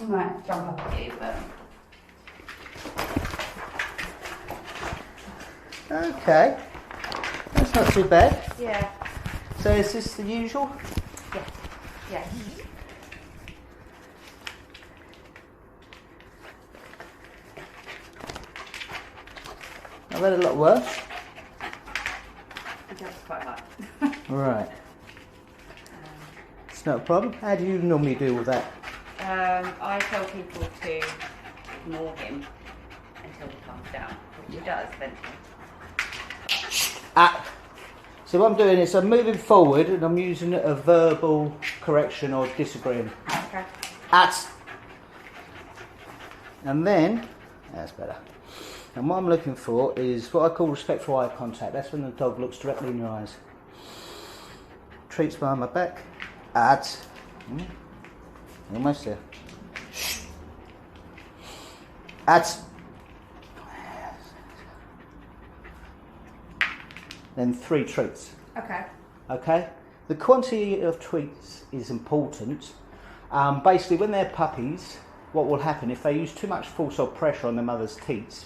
I might jump up at you, but... Okay, that's not too bad. Yeah. So is this the usual? Yes. Yes. I've had a lot worse. That's quite hard. Right. It's not a problem. How do you normally deal with that? I tell people to ignore him until he calms down, which he does eventually. So what I'm doing is I'm moving forward and I'm using a verbal correction or disagreeing. Okay. And then, that's better. And what I'm looking for is what I call respectful eye contact. That's when the dog looks directly in your eyes. Treats behind my back. Almost there. Then 3 treats. Okay. Okay? The quantity of treats is important. Basically, when they're puppies, what will happen if they use too much force or pressure on the mother's teats,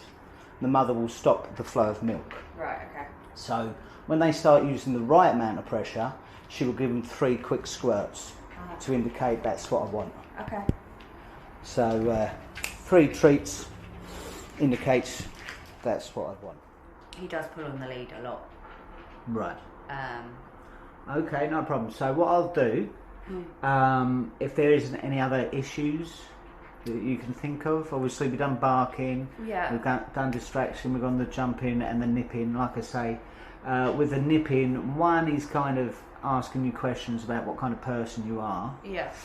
the mother will stop the flow of milk. Right, okay. So when they start using the right amount of pressure, she will give them 3 quick squirts to indicate that's what I want. Okay. So 3 treats indicates that's what I want. He does pull on the lead a lot. Right. Okay, no problem. So what I'll do, if there isn't any other issues that you can think of, obviously we've done barking, we've done distraction, we've gone the jumping and the nipping. Like I say, with the nipping, one is kind of asking you questions about what kind of person you are. Yes.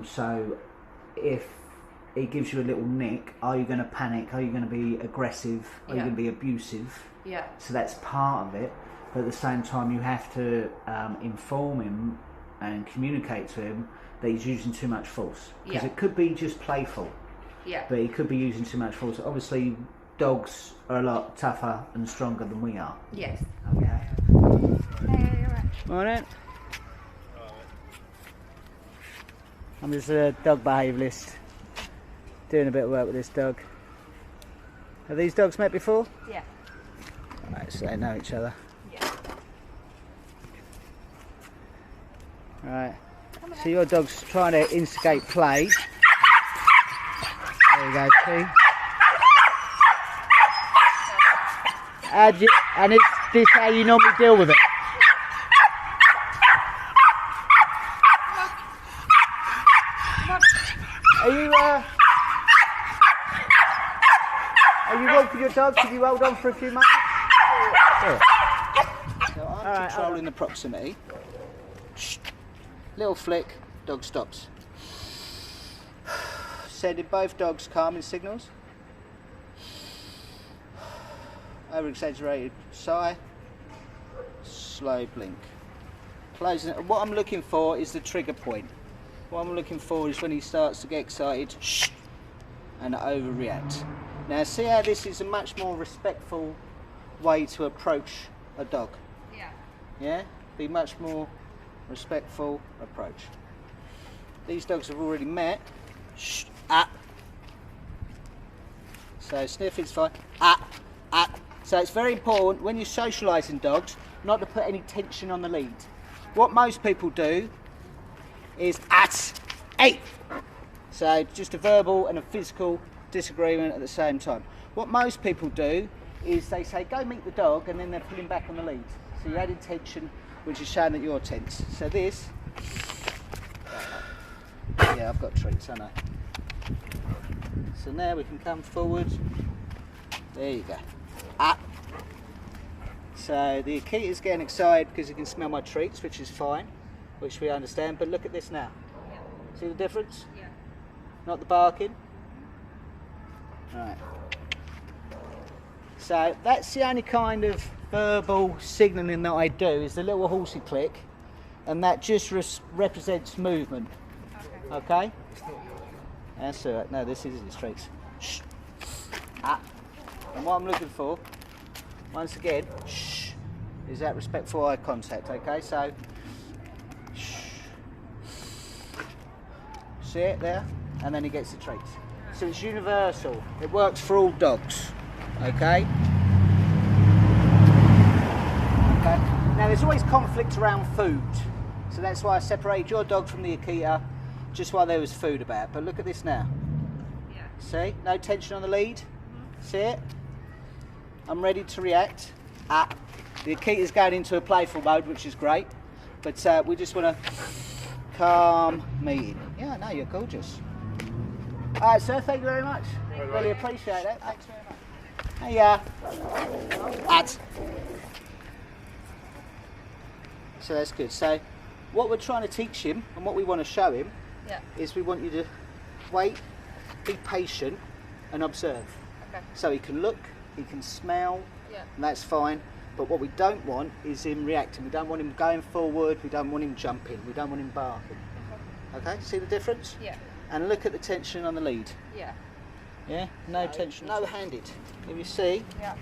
So if it gives you a little nick, are you going to panic? Are you going to be aggressive? Are you going to be abusive? Yeah. So that's part of it. But at the same time, you have to inform him and communicate to him that he's using too much force. Because it could be just playful. Yeah. But he could be using too much force. Obviously, dogs are a lot tougher and stronger than we are. Yes. Okay. Hey, you're right. Morning. I'm just a dog behaviourist. Doing a bit of work with this dog. Have these dogs met before? Yeah. Right, so they know each other. Yeah. Right. So your dog's trying to instigate play. There you go, see? And it's this how you normally deal with it? Are you walking your dog? Could you hold on for a few moments? Yeah. So I'm controlling the proximity. Little flick, dog stops. Sending both dogs calming signals. Over exaggerated sigh. Slow blink. Closing it. What I'm looking for is the trigger point. What I'm looking for is when he starts to get excited and overreact. Now see how this is a much more respectful way to approach a dog. Yeah. Yeah? Be much more respectful approach. These dogs have already met. So sniffing's fine. So it's very important when you're socialising dogs not to put any tension on the lead. What most people do is so just a verbal and a physical disagreement at the same time. What most people do is they say go meet the dog and then they're pulling back on the lead. So you're adding tension, which is showing that you're tense. So this, yeah, I've got treats, I know. So now we can come forward. There you go. So the Akita's getting excited because he can smell my treats, which is fine, which we understand. But look at this now. Yeah. See the difference? Yeah. Not the barking. Right. So that's the only kind of verbal signalling that I do is the little horsey click, and that just represents movement. Okay? That's all right. No, this is his treats. Shh. And what I'm looking for, once again, shh, is that respectful eye contact. Okay, so shh. See it there? and then he gets the treats. So it's universal. It works for all dogs. Okay. Okay. Now there's always conflict around food, so that's why I separated your dog from the Akita, just while there was food about. But look at this now. Yeah. See, no tension on the lead. See it? I'm ready to react. The Akita's going into a playful mode, which is great, but we just want to calm me in. Yeah, no, you're gorgeous. All right, sir, thank you very much. Really appreciate it. Thanks very much. Hey, ads. So that's good. So what we're trying to teach him and what we want to show him is we want you to wait, be patient and observe. Okay. So he can look, he can smell, and that's fine. But what we don't want is him reacting. We don't want him going forward, we don't want him jumping, we don't want him barking. Okay, see the difference? Yeah. And look at the tension on the lead. Yeah. Yeah, no tension. No handed. If you see, Yeah.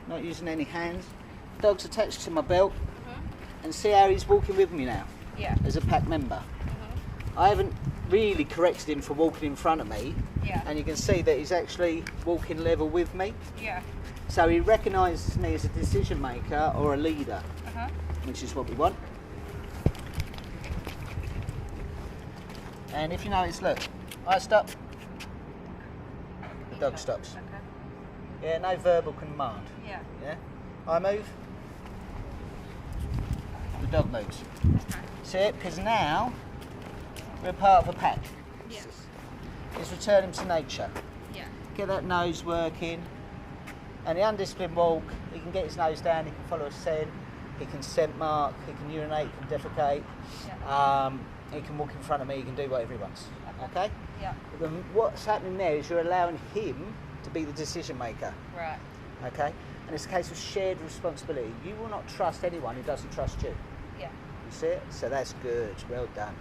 not using any hands. Dog's attached to my belt, and see how he's walking with me now. Yeah. As a pack member. I haven't really corrected him for walking in front of me, and you can see that he's actually walking level with me. Yeah. So he recognises me as a decision maker or a leader, which is what we want. And if you notice, look, I stop, the dog stops. Okay. Yeah, no verbal command. Yeah. Yeah, I move, the dog moves. Okay. See it? Because now we're part of a pack. Yeah. It's returning to nature. Yeah. Get that nose working. And the undisciplined walk, he can get his nose down, he can follow a scent, he can scent mark, he can urinate, he can defecate, he can walk in front of me, he can do whatever he wants. Okay? Yeah. Then what's happening there is you're allowing him to be the decision maker. Right. Okay? And it's a case of shared responsibility. You will not trust anyone who doesn't trust you. Yeah. You see it? So that's good. Well done.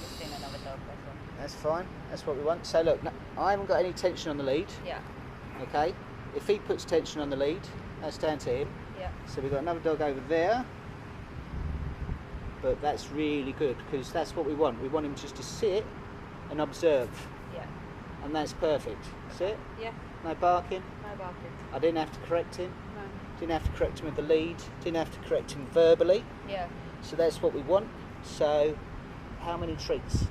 Just seen another dog, that's all. That's fine. That's what we want. So look, no, I haven't got any tension on the lead. Yeah. Okay? If he puts tension on the lead, that's down to him. Yeah. So we've got another dog over there. But that's really good because that's what we want. We want him just to sit and observe. Yeah. And that's perfect. Sit. Yeah. No barking. No barking. I didn't have to correct him. No. Didn't have to correct him with the lead. Didn't have to correct him verbally. Yeah. So that's what we want. So how many treats?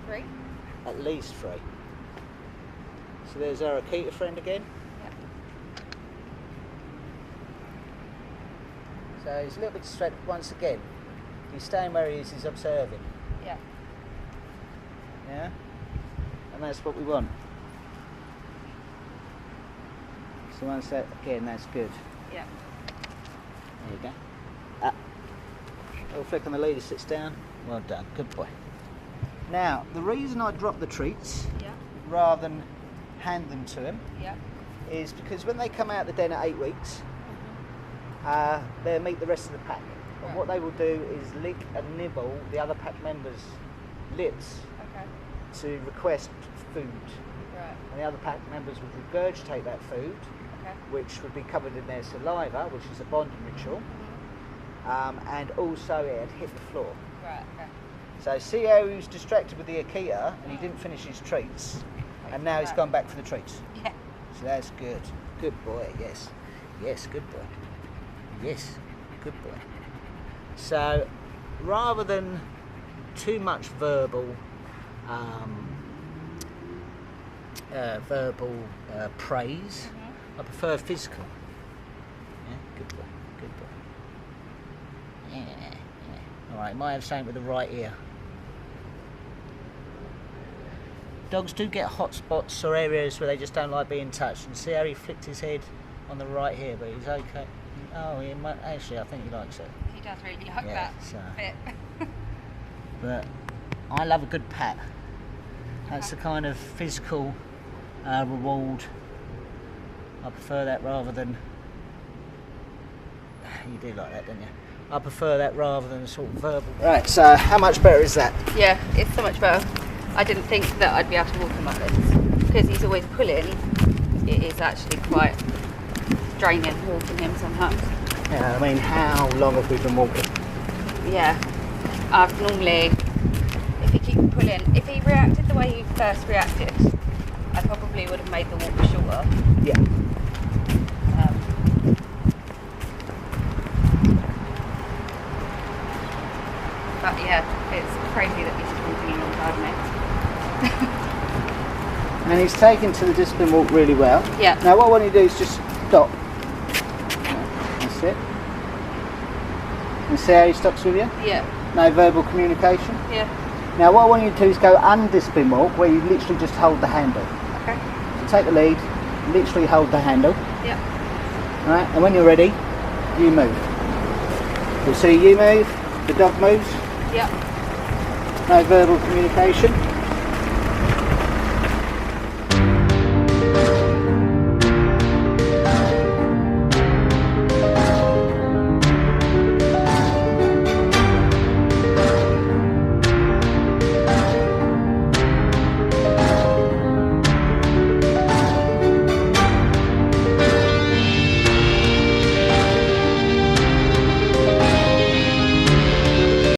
3. At least 3. So there's our Akita friend again. So he's a little bit distracted once again. He's staying where he is, he's observing. Yeah. Yeah? And that's what we want. So once that, again, that's good. Yeah. There you go. Little flick on the lead, he sits down. Well done, good boy. Now, the reason I drop the treats rather than hand them to him is because when they come out of the den at 8 weeks, they'll meet the rest of the pack. And what they will do is lick and nibble the other pack members' lips to request food. Right. And the other pack members would regurgitate that food, which would be covered in their saliva, which is a bonding ritual, and also it had hit the floor. Right, okay. So see how he was distracted with the Akita and he didn't finish his treats, and now he's gone back for the treats. Yeah. So that's good. Good boy, yes. Yes, good boy. Yes, good boy. So rather than too much verbal praise, I prefer physical. Yeah, good boy, good boy. Yeah. Alright, might have something with the right ear. Dogs do get hot spots or areas where they just don't like being touched. And see how he flicked his head on the right here, but he's okay. Oh, he might, actually, I think he likes it. He does really like that bit. But I love a good pat. That's the kind of physical reward. I prefer that rather than... You do like that, don't you? I prefer that rather than sort of verbal. Right, so how much better is that? Yeah, it's so much better. I didn't think that I'd be able to walk him like this. Because he's always pulling, it is actually quite draining walking him sometimes. Yeah, I mean, how long have we been walking? Yeah, I've normally, if he keeps pulling, if he first reacted, I probably would have made the walk shorter. Yeah. But yeah, it's crazy that he's continuing on gardening. And he's taken to the discipline walk really well. Yeah. Now what I want you to do is just stop. That's it. And see how he stops with you? Yeah. No verbal communication? Yeah. Now what I want you to do is go undisciplined walk, where you literally just hold the handle. Okay. So take the lead, literally hold the handle. Yeah. Right, and when you're ready, you move. You'll see you move, the dog moves, Yeah. no verbal communication.